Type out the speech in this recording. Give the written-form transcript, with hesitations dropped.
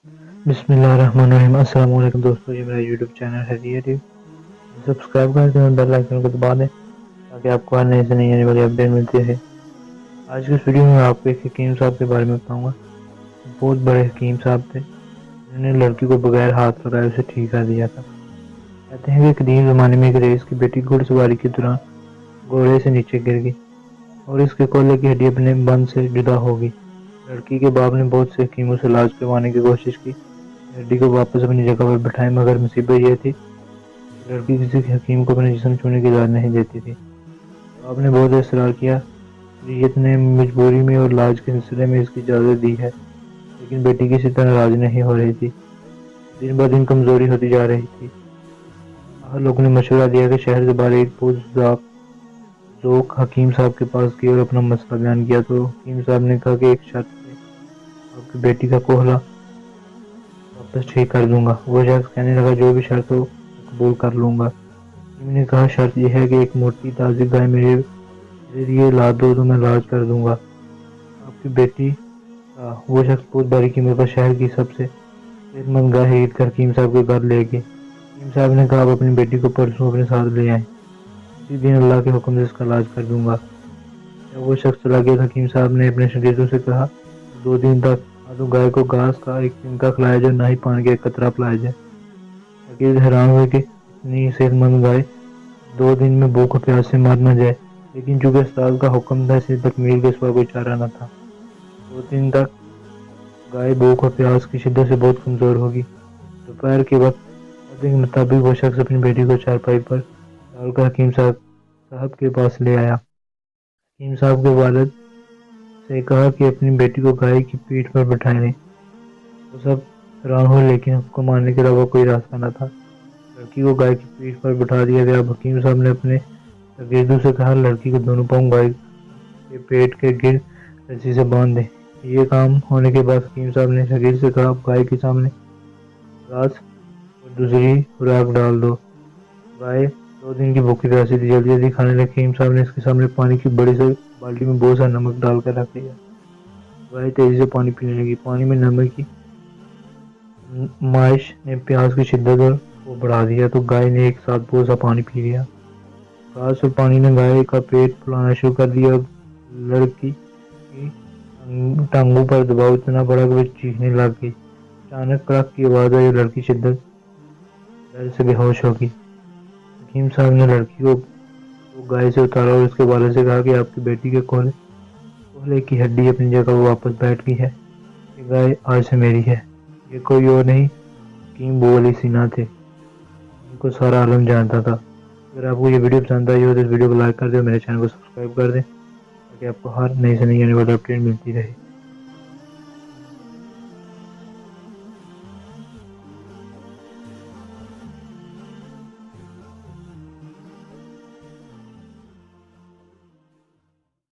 बिस्मिल्लाहिर्रहमानिर्रहीम। अस्सलाम वालेकुम दोस्तों, ये मेरा यूट्यूब चैनल है डी सब्सक्राइब कर दें और बेल आइकन को दबा दें ताकि आपको हर नई से नई आने वाली अपडेट मिलती रहे। आज की इस वीडियो में आपको एक हकीम साहब के बारे में बताऊंगा। बहुत बड़े हकीम साहब थे जिन्होंने लड़की को बगैर हाथ लगाए उसे ठीक कर दिया था। कहते हैं कि कदीम ज़माने में एक रेस की बेटी घुड़सवारी के दौरान घोड़े से नीचे गिर गई और इसके कोल्हे की हड्डी अपने बंद से जुदा हो गई। लड़की के बाप ने बहुत से हकीमों से इलाज करवाने की कोशिश की, हड्डी को वापस अपनी जगह पर बैठाए, मगर मुसीबत यह थी कि लड़की किसी हकीम को अपने जिस्म छूने की इजाज़त नहीं देती थी। बाप ने बहुत इसरार किया, शरीयत ने मजबूरी में और इलाज के सिलसिले में इसकी इजाज़त दी है, लेकिन बेटी किसी तरह राजी नहीं हो रही थी। दिन ब दिन कमजोरी होती जा रही थी। हर लोगों ने मशवरा दिया कि शहर से बाहर एक जोक हकीम साहब के पास गई और अपना मसला बयान किया तो हकीम साहब ने कहा कि एक शर्त पे आपकी बेटी का कोहला वापस ठीक कर दूंगा। वो शख्स कहने लगा, जो भी शर्त हो कबूल कर लूंगा। हकीम ने कहा, शर्त यह है कि एक मोटी ताजी गाय मेरे लिए ला दो तो मैं इलाज कर दूंगा आपकी बेटी का। वो शख्स बहुत भारी कीमत पर शहर की सबसे सेहतमंद गाय खरीद कर हकीम साहब के घर ले गए। हकीम साहब ने कहा, आप अपनी बेटी को परसों अपने साथ ले आए, इसी दिन अल्लाह के हुक्म से इसका इलाज कर दूंगा। जब वो शख्स चला गया, हकीम साहब ने अपने शागिर्दों से कहा, 2 दिन तक ना तो गाय को घास का एक तिनका खिलाया जाए, ना ही पानी का एक कतरा पिलाया जाए। शागिर्द हैरान हुए कि इतनी सेहतमंद गाय 2 दिन में भूख और प्यास से मर न जाए, लेकिन चूंकि उस्ताद का हुक्म था इसलिए तकमील के सिवा कोई चारा न था। 2 दिन तक गाय भूख और प्यास की शिद्दत से बहुत कमजोर होगी। दोपहर के वक्त वादे के मुताबिक वो शख्स अपनी बेटी को चारपाई पर डालकर हकीम साहब के पास ले आया। हकीम साहब के वालिद से कहा कि अपनी बेटी को गाय की पीठ पर बैठाएं। वो सब हैरान हुए, लेकिन उसको मारने के अलावा कोई रास्ता न था। लड़की को गाय की पीठ पर बैठा दिया गया। अब हकीम साहब ने अपने शागिर्दों से कहा, लड़की को दोनों पांव गाय के पेट के गिर रस्सी से बांध दें। ये काम होने के बाद हकीम साहब ने शागिर्द से कहा, गाय के सामने घास और दूसरी खुराक डाल दो। गाय 2 दिन की भूखी प्यासी थी, जल्दी जल्दी खाने लगी। हकीम साहब ने इसके सामने पानी की बड़ी सी बाल्टी में बहुत सा नमक डालकर रख दिया। गाय तेजी से पानी पीने लगी। पानी में नमक की माइश ने प्यास की शिद्दत को बढ़ा दिया तो गाय ने एक साथ बहुत सा पानी पी लिया। घास और पानी ने गाय का पेट फुलाना शुरू कर दिया। लड़की की टांगों पर दबाव इतना बड़ा कि वो चीखने लग गई। अचानक कड़क की आवाज आई और लड़की शिद्दत दर्द से बेहोश हो गई। हकीम साहब ने लड़की को गाय से उतारा और उसके वालिद से कहा कि आपकी बेटी के कोहले की हड्डी अपनी जगह पर वापस बैठ गई है। ये गाय आज से मेरी है। ये कोई और नहीं, हकीम बू अली सिन्हा थे। इनको सारा आलम जानता था। अगर आपको ये वीडियो पसंद आई हो तो इस वीडियो को लाइक कर दें और मेरे चैनल को सब्सक्राइब कर दें ताकि आपको हर नई से नई आने वाली अपडेट मिलती रहे।